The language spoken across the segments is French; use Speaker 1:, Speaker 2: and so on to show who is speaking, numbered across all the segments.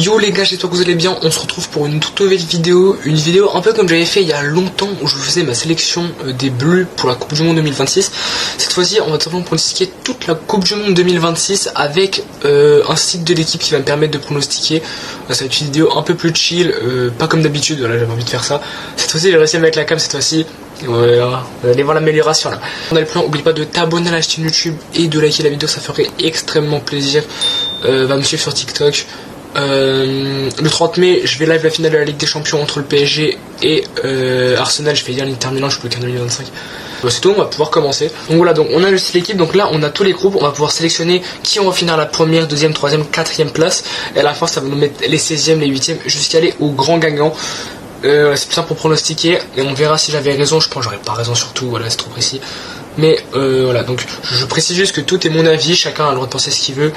Speaker 1: Yo les gars, j'espère que vous allez bien. On se retrouve pour une toute nouvelle vidéo. Une vidéo un peu comme j'avais fait il y a longtemps où je faisais ma sélection des Bleus pour la Coupe du Monde 2026. Cette fois-ci, on va tout simplement pronostiquer toute la Coupe du Monde 2026 avec un site de l'équipe qui va me permettre de pronostiquer. Ça va être une vidéo un peu plus chill, pas comme d'habitude. Voilà, j'avais envie de faire ça. Cette fois-ci, j'ai réussi à mettre la cam cette fois-ci. Voilà, vous allez voir l'amélioration là. On a le plan, n'oublie pas de t'abonner à la chaîne YouTube et de liker la vidéo, ça ferait extrêmement plaisir. Va me suivre sur TikTok. Le 30 mai, je vais live la finale de la Ligue des Champions entre le PSG et Arsenal. Je vais dire l'Inter Milan, je peux le qu'en 2025. C'est tout, on va pouvoir commencer. Donc voilà, donc on a juste l'équipe. Donc là, on a tous les groupes. On va pouvoir sélectionner qui on va finir la première, deuxième, troisième, quatrième place. Et à la fin, ça va nous mettre les 16e, les 8e, jusqu'à aller au grand gagnant. C'est plus simple pour pronostiquer et on verra si j'avais raison. Je pense que j'aurais pas raison, surtout, voilà, c'est trop précis. Mais voilà, donc je précise juste que tout est mon avis, chacun a le droit de penser ce qu'il veut.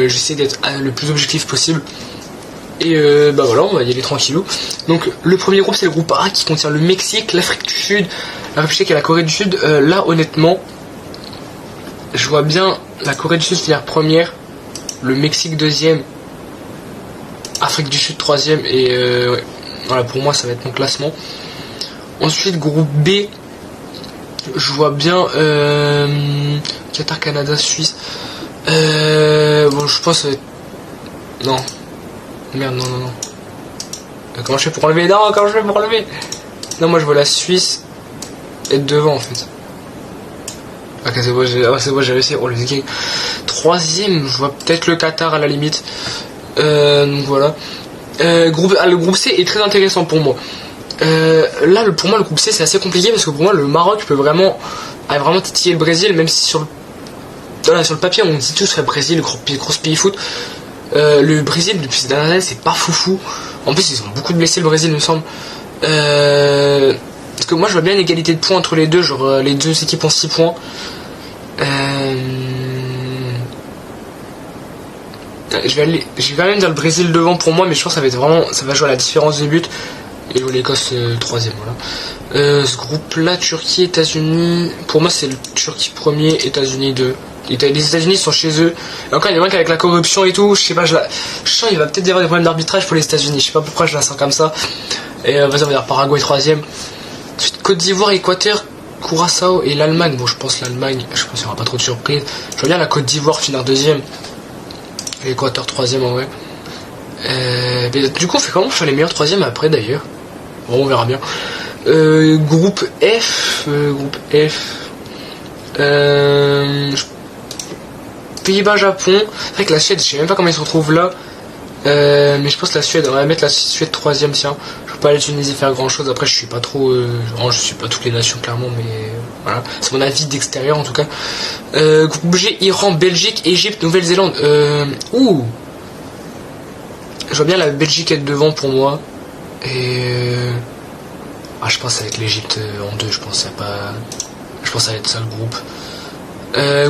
Speaker 1: J'essaie d'être le plus objectif possible. Et bah voilà, on va y aller tranquillou. Donc le premier groupe, c'est le groupe A qui contient le Mexique, l'Afrique du Sud, la République et la Corée du Sud. Là honnêtement, je vois bien la Corée du Sud finir première, le Mexique deuxième, Afrique du Sud troisième et ouais. Voilà, pour moi ça va être mon classement. Ensuite groupe B, je vois bien Qatar, Canada, Suisse. Bon, je pense que ça va être... Non. Merde, non. Comment je fais pour enlever? Non, comment je fais pour enlever? Non, moi je vois la Suisse être devant en fait. Ok, c'est bon, j'ai réussi. Oh, le gang. Troisième, je vois peut-être le Qatar à la limite. Donc voilà. Le groupe C est très intéressant pour moi. Là pour moi le groupe C c'est assez compliqué parce que pour moi le Maroc peut vraiment titiller le Brésil, même si sur le papier on dit tous le Brésil, gros pays foot. Le Brésil depuis ces dernières années c'est pas foufou. En plus ils ont beaucoup de blessés le Brésil il me semble. Parce que moi je vois bien une égalité de points entre les deux, genre les deux équipes ont 6 points. Je vais quand même dire le Brésil devant pour moi, mais je pense que ça va jouer à la différence de but. Et l'Écosse 3ème, voilà. Ce groupe là, Turquie, États-Unis, pour moi c'est le Turquie premier, États-Unis 2. Les États-Unis sont chez eux. Et encore il y a qu'avec la corruption et tout, je sais pas, je sens il va peut-être y avoir des problèmes d'arbitrage pour les États-Unis, je sais pas pourquoi je la sens comme ça. Et vas-y, on va dire Paraguay 3ème. Ensuite Côte d'Ivoire, Équateur, Curaçao et l'Allemagne. Bon, je pense l'Allemagne, je pense qu'il n'y aura pas trop de surprise. Je vois bien la Côte d'Ivoire finir 2ème. Et l'Équateur 3ème en vrai. Du coup on fait comment sur les meilleurs 3ème après d'ailleurs. Bon, on verra bien. Groupe F. Pays-Bas, Japon. C'est vrai que la Suède, je sais même pas comment ils se retrouvent là. Mais je pense que la Suède, on va mettre la Suède 3ème, tiens. Je peux pas aller Tunisie faire grand chose. Après, je suis pas trop. Je suis pas toutes les nations clairement, mais voilà. C'est mon avis d'extérieur en tout cas. Groupe G, Iran, Belgique, Égypte, Nouvelle-Zélande. Je vois bien la Belgique être devant pour moi. Et je pense avec l'Égypte en 2, je pense que ça va être ça le groupe. Le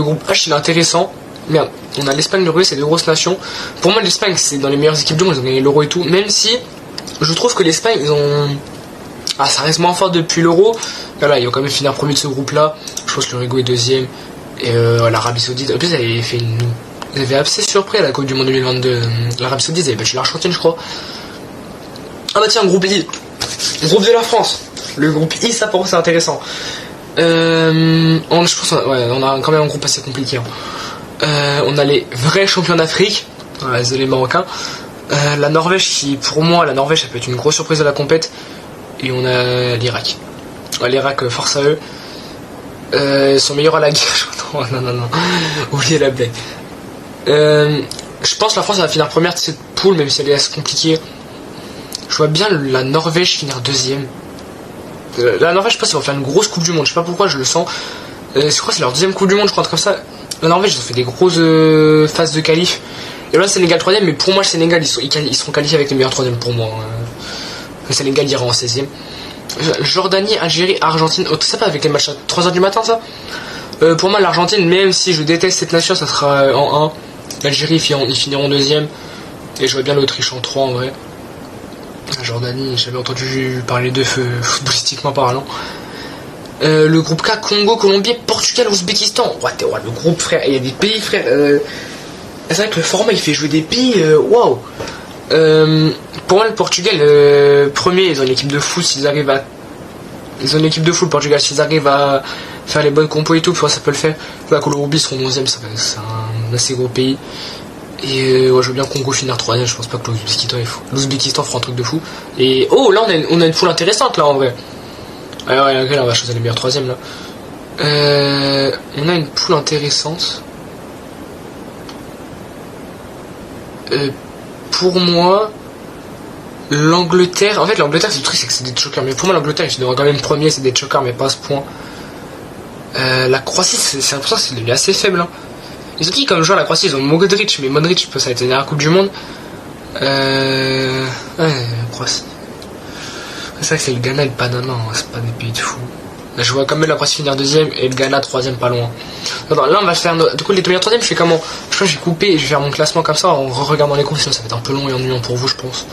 Speaker 1: groupe H il est intéressant. Merde, on a l'Espagne, l'Uruguay, c'est deux grosses nations. Pour moi l'Espagne c'est dans les meilleures équipes du monde, ils ont gagné l'Euro et tout. Même si je trouve que l'Espagne ils ont... ça reste moins fort depuis l'Euro. Voilà, ils vont quand même finir premier de ce groupe là. Je pense que l'Uruguay est 2ème. Et l'Arabie Saoudite, en plus ils avaient assez surpris à la Coupe du Monde 2022. L'Arabie Saoudite, ils avaient battu l'Argentine, je crois. Ah bah tiens, groupe I. Groupe de la France. Le groupe I, ça pour moi c'est intéressant. Je pense on a quand même un groupe assez compliqué. On a les vrais champions d'Afrique. Les Marocains. La Norvège qui, pour moi, ça peut être une grosse surprise de la compète. Et on a l'Irak. L'Irak, force à eux. Ils sont meilleurs à la guerre. Non. Oubliez la blague. Je pense que la France va finir première de cette poule, même si elle est assez compliquée. Je vois bien la Norvège finir 2ème. La Norvège, je pense qu'ils vont faire une grosse Coupe du Monde. Je sais pas pourquoi, je le sens. Je crois que c'est leur 2ème Coupe du Monde, je crois, comme ça. La Norvège, ils ont fait des grosses phases de qualif. Et là, Sénégal 3ème, mais pour moi, le Sénégal, ils seront qualifiés avec les meilleurs 3ème pour moi. Le Sénégal ira en 16ème. Jordanie, Algérie, Argentine. Tout ça pas avec les matchs à 3h du matin, ça. Pour moi, l'Argentine, même si je déteste cette nation, ça sera en 1. L'Algérie, ils finiront 2ème. Et je vois bien l'Autriche en 3 en vrai. La Jordanie, j'avais entendu parler d'eux footballistiquement parlant. Le groupe K, Congo, Colombie, Portugal, Ouzbékistan. Ouais, le groupe, frère. Il y a des pays, frère. C'est vrai que le format il fait jouer des pays, waouh. Pour moi, le Portugal, premier, ils ont une équipe de fou. S'ils arrivent à. Ils ont une équipe de fou, le Portugal. S'ils arrivent à faire les bonnes compos et tout, ça peut le faire. La Colombie seront 11ème, c'est un assez gros pays. Et ouais, je veux bien Congo finir 3ème. Je pense pas que l'Ouzbékistan fera un truc de fou. Et oh, là, on a une poule intéressante, là, en vrai. Ouais, ok, là, on va choisir les meilleurs 3ème, là. On a une poule intéressante. Pour moi, l'Angleterre. En fait, l'Angleterre, c'est le truc, c'est que c'est des chokers. Mais pour moi, l'Angleterre, ils devraient quand même premier, c'est des chokers, mais pas à ce point. La Croatie, c'est l'impression que c'est devenu assez faible. Hein. Ils ont qui comme joueur la Croatie? Ils ont Modric, mais Modric, ça va être la Coupe du Monde. Ouais, Croatie. C'est vrai que c'est le Ghana et le Panama, hein, c'est pas des pays de fou. Là, je vois quand même la Croatie finir 2ème et le Ghana 3ème pas loin. Alors, là, on va faire. Du coup, les meilleurs 3ème, je fais comment? Je crois que j'ai coupé et je vais faire mon classement comme ça en regardant les comptes, sinon ça va être un peu long et ennuyant pour vous, je pense.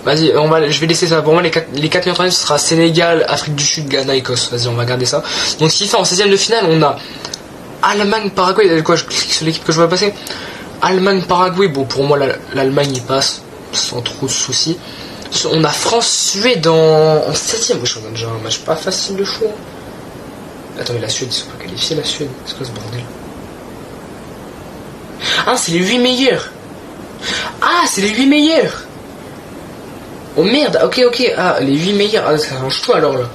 Speaker 1: Vas-y, je vais laisser ça. Pour moi, les 4 meilleurs 3ème, ce sera Sénégal, Afrique du Sud, Ghana, Écosse. Vas-y, on va garder ça. Donc, ce qui fait en 16ème de finale, on a Allemagne, Paraguay. Quoi, je clique sur l'équipe que je vois passer. Allemagne, Paraguay. Bon, pour moi, l'Allemagne, il passe sans trop de soucis. On a France-Suède en 7ème. Wesh, on a déjà un match pas facile de choix. Attends, mais la Suède, ils sont pas qualifiés, la Suède. C'est quoi ce bordel? Ah, c'est les 8 meilleurs. Ah, c'est les 8 meilleurs. Oh merde, ok. Ah, les 8 meilleurs. Ah, ça change tout alors là.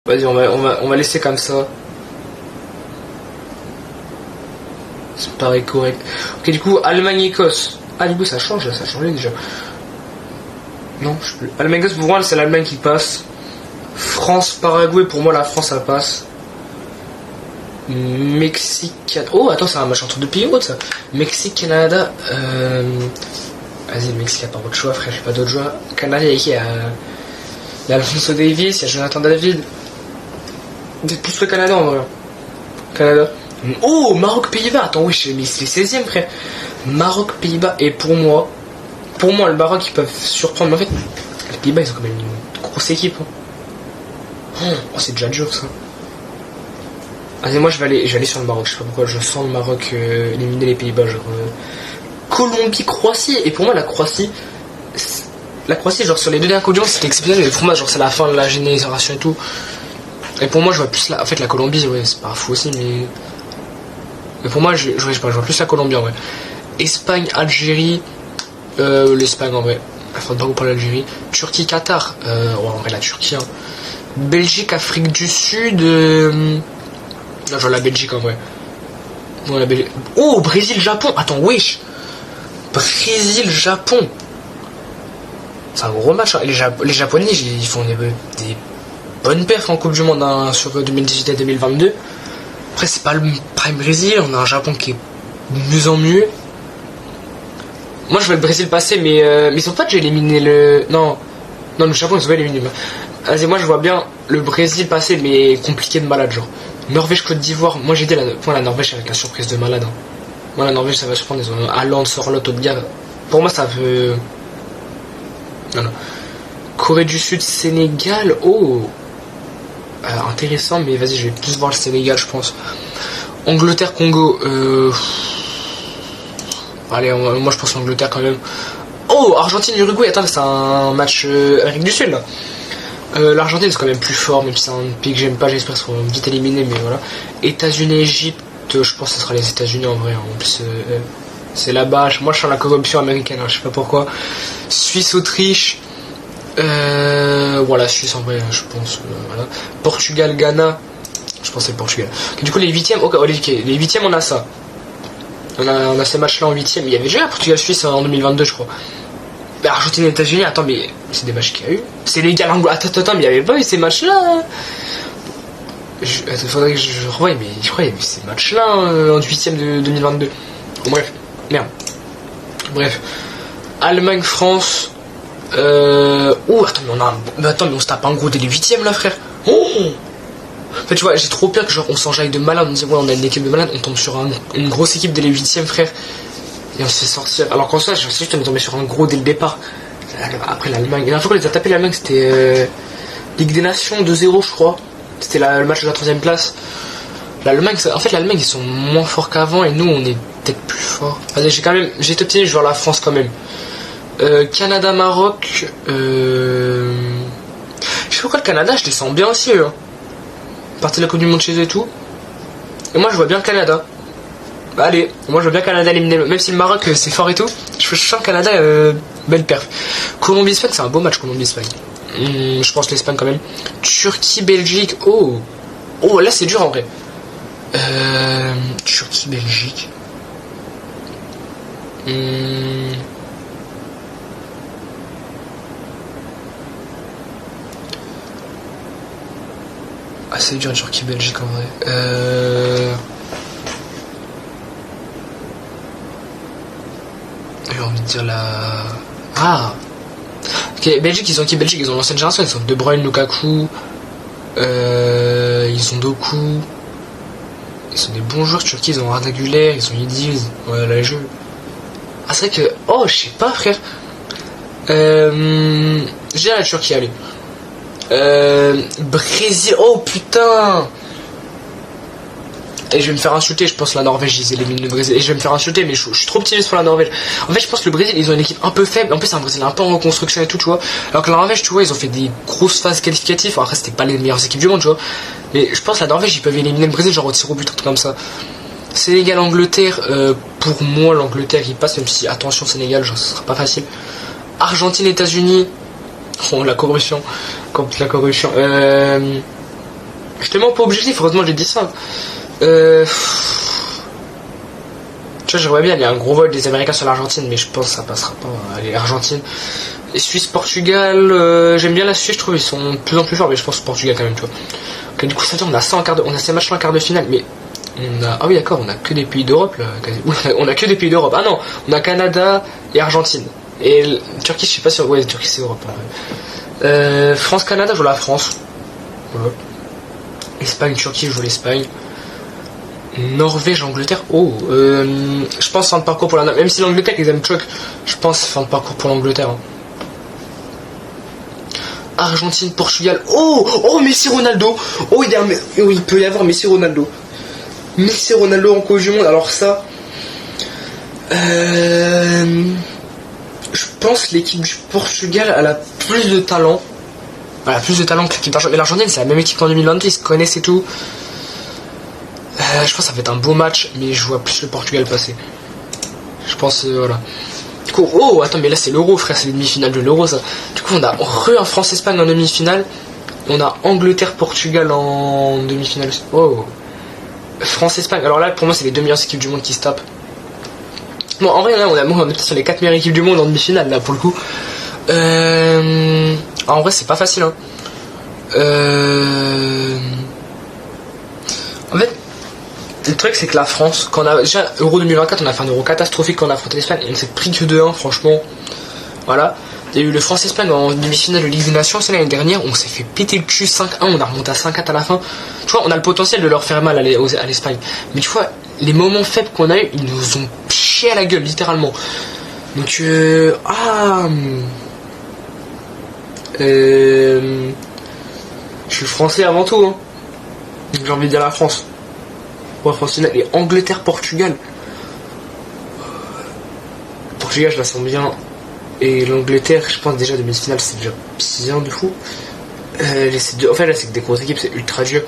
Speaker 1: Vas-y, on va laisser comme ça. Ça me paraît correct. Ok, du coup, Allemagne-Écosse. Ah, du coup, ça change là, ça a changé déjà. Non, je sais plus. Allemagne-Écosse, pour moi, c'est l'Allemagne qui passe. France-Paraguay, pour moi, la France, ça passe. Mexique. Oh, attends, c'est un match entre deux pays autres, ça. Mexique-Canada. Vas-y, le Mexique, il n'y a pas d'autre choix, frère, j'ai pas d'autre choix. Canada, il y a Alfonso Davies, il y a Jonathan David. Peut-être plus le Canada en vrai. Canada. Oh, Maroc-Pays-Bas. Attends, oui, mais c'est les 16ème, frère. Maroc-Pays-Bas. Et pour moi, le Maroc, ils peuvent surprendre. Mais en fait, les Pays-Bas, ils ont quand même une grosse équipe. Hein. Oh, c'est déjà dur, ça. Allez, moi, je vais aller sur le Maroc. Je sais pas pourquoi, je sens le Maroc éliminer les Pays-Bas. Genre, Colombie, Croatie. Et pour moi, la Croatie, genre, sur les deux dernières Coupes du Monde, c'était exceptionnel. Mais pour moi, genre, c'est la fin de la génération et tout. Et pour moi, je vois plus en fait, la Colombie, ouais, c'est pas fou aussi, mais pour moi, je vois plus la Colombie en vrai. Espagne, Algérie, l'Espagne en vrai. Enfin, pas pour l'Algérie. Turquie, Qatar, ouais, en vrai, la Turquie. Hein. Belgique, Afrique du Sud, non, je vois la Belgique en vrai. Ouais, la Belgique. Oh, Brésil, Japon. Attends, wesh. Brésil, Japon. C'est un gros match. Hein. Les Japonais, ils font des bonnes perfs en Coupe du Monde hein, sur 2018 et 2022. Après, c'est pas le prime Brésil. On a un Japon qui est de mieux en mieux. Moi, je veux le Brésil passer, mais ils ont pas déjà éliminé le. Non, le Japon, ils ont pas éliminé. Vas-y, moi, je vois bien le Brésil passer, mais compliqué de malade, genre. Norvège-Côte d'Ivoire. Moi, j'ai dit la Norvège avec la surprise de malade. Hein. Moi, la Norvège, ça va surprendre. Ils ont Haaland, Sorloth, Odegaard. Pour moi, ça veut. Non. Corée du Sud, Sénégal. Oh. Intéressant, mais vas-y, je vais plus voir le Sénégal, je pense. Angleterre, Congo. Allez, moi, je pense l'Angleterre quand même. Oh, Argentine, Uruguay. Attends, c'est un match Amérique du Sud, là. L'Argentine, c'est quand même plus fort, même si c'est un pays que j'aime pas, j'espère qu'ils seront vite éliminés, mais voilà. États-Unis, Égypte, je pense que ce sera les États-Unis en vrai. En plus, c'est là-bas. Moi, je sens la corruption américaine, hein, je sais pas pourquoi. Suisse, Autriche. Voilà, Suisse en vrai, je pense. Voilà. Portugal, Ghana. Je pense que c'est le Portugal. Du coup, les 8ème, les 8ème, on a ça. On a ces matchs-là en 8ème. Il y avait déjà Portugal-Suisse en 2022, je crois. Mais Argentine et États-Unis, attends, mais c'est des matchs qu'il y a eu. C'est légal, attends, mais il n'y avait pas eu ces matchs-là. Hein. Il faudrait que je revoie, mais je crois qu'il y avait eu ces matchs-là en 8ème de 2022. Bon, bref, merde. Bref. Allemagne, France. Oh, attends, mais on se tape un gros dès les 8ème là, frère. Oh. En fait, tu vois, j'ai trop peur que genre on s'enjaille de malade. On dit, ouais, on a une équipe de malade. On tombe sur une grosse équipe dès les 8ème, frère. Et on se fait sortir. Alors qu'en soi, je sais juste on est tombé sur un gros dès le départ. Après l'Allemagne. La dernière fois qu'on les a tapés, l'Allemagne, c'était Ligue des Nations 2-0, je crois. C'était le match de la 3ème place. L'Allemagne, en fait, l'Allemagne, ils sont moins forts qu'avant et nous, on est peut-être plus forts. Vas-y, j'ai été optimiste, je vais la France quand même. Canada, Maroc. Je sais pas pourquoi le Canada, je les sens bien aussi, eux. Hein. Partie de la Coupe du Monde chez eux et tout. Et moi, je vois bien le Canada. Bah, allez, moi, je vois bien le Canada éliminer. Même si le Maroc, c'est fort et tout. Je sens le Canada, belle perf. Colombie-Espagne, c'est un beau match, Colombie-Espagne. Je pense l'Espagne quand même. Turquie, Belgique. Oh, oh, là, c'est dur en vrai. Turquie, Belgique. Ah, c'est dur, Turquie, Belgique en vrai. J'ai envie de dire la. Ah! Ok, Belgique, ils ont qui Belgique? Ils ont l'ancienne génération, ils ont De Bruyne, Lukaku. Ils ont Doku. Ils sont des bons joueurs. Turquie, ils ont Arda Güler, ils ont Yildiz. Ouais, là, les jeux. Ah, c'est vrai que. Oh, je sais pas, frère. J'ai la Turquie, allez. Brésil. Oh, putain! Et je vais me faire insulter, je pense la Norvège, ils éliminent le Brésil. Et je vais me faire insulter, mais je suis trop optimiste pour la Norvège. En fait, je pense que le Brésil, ils ont une équipe un peu faible. En plus, c'est un Brésil un peu en reconstruction et tout, tu vois. Alors que la Norvège, tu vois, ils ont fait des grosses phases qualificatives. Après, c'était pas les meilleures équipes du monde, tu vois. Mais je pense que la Norvège, ils peuvent éliminer le Brésil, genre au tir au but, un truc comme ça. Sénégal, Angleterre, pour moi, l'Angleterre, il passe, même si, attention, Sénégal, genre, ce sera pas facile. Argentine, États-Unis. Oh, la corruption. Contre la corruption. Je te mens pas objectif, heureusement, j'ai dit ça. Tu vois, je vois bien, il y a un gros vol des Américains sur l'Argentine, mais je pense que ça passera pas. Allez, Argentine. Et Suisse, Portugal, j'aime bien la Suisse, je trouve, ils sont de plus en plus forts, mais je pense Portugal quand même, tu vois. Ok, du coup, ça veut dire, on a ça en quart de, on a ces matchs-là en quart de finale, mais on a, ah oui, d'accord, on a que des pays d'Europe, là, quasi. On a que des pays d'Europe. Ah non, on a Canada et Argentine. Et Turquie, je sais pas si, ouais, Turquie, c'est Europe. Hein. France-Canada, je vois la France. Voilà. Espagne, Turquie, je vois l'Espagne. Norvège, Angleterre. Oh, je pense fin de parcours pour la. Même si l'Angleterre ils aiment choc, je pense fin de parcours pour l'Angleterre. Hein. Argentine, Portugal. Oh, oh, Messi, Ronaldo. Oh, il peut y avoir Messi, Ronaldo. Messi, Ronaldo en Coupe du Monde. Alors ça, je pense l'équipe du Portugal elle a plus de talent. Elle a plus de talent que l'équipe d'Argentine. Mais l'Argentine c'est la même équipe qu'en 2022, ils se connaissent et tout. Je pense que ça va être un beau match, mais je vois plus le Portugal passer. Je pense, voilà. Du coup, oh, attends, mais là c'est l'Euro, frère, c'est les demi-finales de l'Euro, ça. Du coup, on a un France-Espagne en demi-finale. On a Angleterre-Portugal en demi-finale. Oh. France-Espagne. Alors là, pour moi, c'est les deux meilleures équipes du monde qui se tapent. Bon, en vrai, là, on est peut-être sur les 4 meilleures équipes du monde en demi-finale, là, pour le coup. En vrai, c'est pas facile, hein. En fait, le truc c'est que la France, quand on a déjà Euro 2024, on a fait un Euro catastrophique quand on a affronté l'Espagne et on s'est pris que 2-1, franchement. Voilà. Il y a eu le France-Espagne en demi-finale de Ligue des Nations, c'est l'année dernière, on s'est fait péter le cul 5-1, on a remonté à 5-4 à la fin. Tu vois, on a le potentiel de leur faire mal à l'Espagne. Mais tu vois, les moments faibles qu'on a eu, ils nous ont chié à la gueule, littéralement. Donc, je suis français avant tout, hein. J'ai envie de dire la France. Ouais, France finale. Et Angleterre-Portugal. Portugal, je la sens bien. Et l'Angleterre, je pense déjà demi-finale, c'est déjà bien de fou. En fait, là, c'est que des grosses équipes, c'est ultra dur.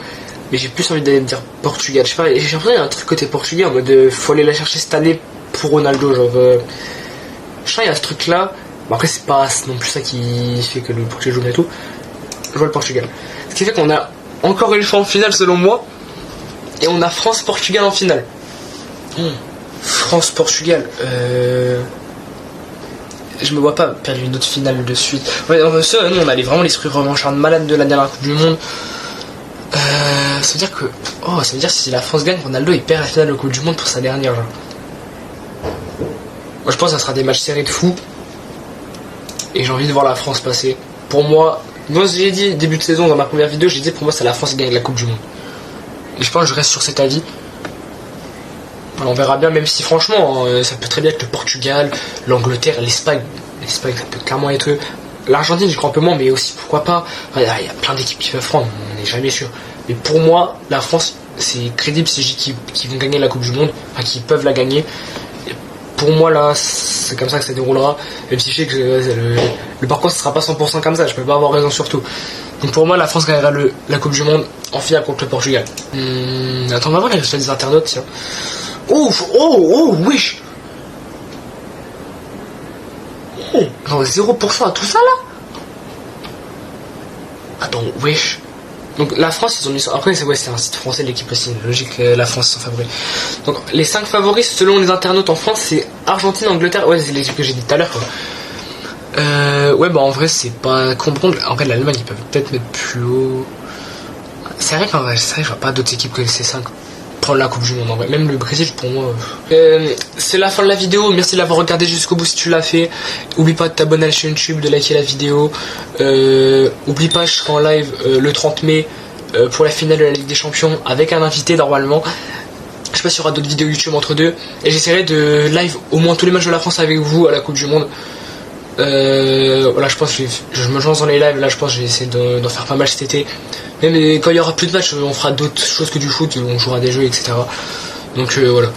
Speaker 1: Mais j'ai plus envie d'aller me dire Portugal. Je sais pas, j'ai l'impression qu'il y a un truc côté portugais en mode faut aller la chercher cette année pour Ronaldo. Genre, je sens qu'il y a ce truc-là. Bon, après, c'est pas non plus ça qui fait que le Portugal joue bien et tout. Je vois le Portugal. Ce qui fait qu'on a encore une fois en finale, selon moi. Et on a France-Portugal en finale. France-Portugal. Je me vois pas perdre une autre finale de suite. Ouais, nous, on avait vraiment l'esprit revanchard de malade de la dernière Coupe du Monde. Ça veut dire que. Oh, ça veut dire que si la France gagne, Ronaldo il perd la finale de Coupe du Monde pour sa dernière. Genre. Moi je pense que ça sera des matchs serrés de fou. Et j'ai envie de voir la France passer. Pour moi, j'ai dit début de saison dans ma première vidéo, j'ai dit pour moi c'est la France qui gagne la Coupe du Monde. Et je pense que je reste sur cet avis. Alors, on verra bien, même si franchement, ça peut très bien être le Portugal, l'Angleterre, l'Espagne. L'Espagne, ça peut clairement être eux. L'Argentine, je crois un peu moins, mais aussi pourquoi pas. Il y a plein d'équipes qui peuvent prendre, on n'est jamais sûr. Mais pour moi, la France, c'est crédible si je dis qu'ils vont gagner la Coupe du Monde, enfin qu'ils peuvent la gagner. Pour moi là, c'est comme ça que ça déroulera, même si je sais que le parcours ne sera pas 100% comme ça, je peux pas avoir raison sur tout. Donc pour moi la France gagnera la Coupe du Monde en finale contre le Portugal. Attends, on va voir les résultats des internautes, tiens. Oh, wesh. Genre 0% à tout ça là. Attends, wesh. Donc la France, ils ont mis ça. Après, c'est un site français de l'équipe aussi. Logique, la France sont favoris. Donc les 5 favoris selon les internautes en France, c'est Argentine, Angleterre. Ouais, c'est les équipes que j'ai dit tout à l'heure. Ouais, bah en vrai, c'est pas comprendre. En vrai, l'Allemagne, ils peuvent peut-être mettre plus haut. C'est vrai qu'en vrai, je vois pas d'autres équipes que ces 5 prendre la Coupe du Monde en vrai. Même le Brésil, pour moi. C'est la fin de la vidéo. Merci de l'avoir regardé jusqu'au bout si tu l'as fait. Oublie pas de t'abonner à la chaîne YouTube, de liker la vidéo. Oublie pas, je serai en live le 30 mai pour la finale de la Ligue des Champions avec un invité normalement. Je sais pas s'il y aura d'autres vidéos YouTube entre deux. Et j'essaierai de live au moins tous les matchs de la France avec vous à la Coupe du Monde. Voilà, je pense que je me lance dans les lives. Là, je pense que je vais essayer d'en faire pas mal cet été. Même quand il y aura plus de matchs, on fera d'autres choses que du foot. On jouera à des jeux, etc. Donc voilà.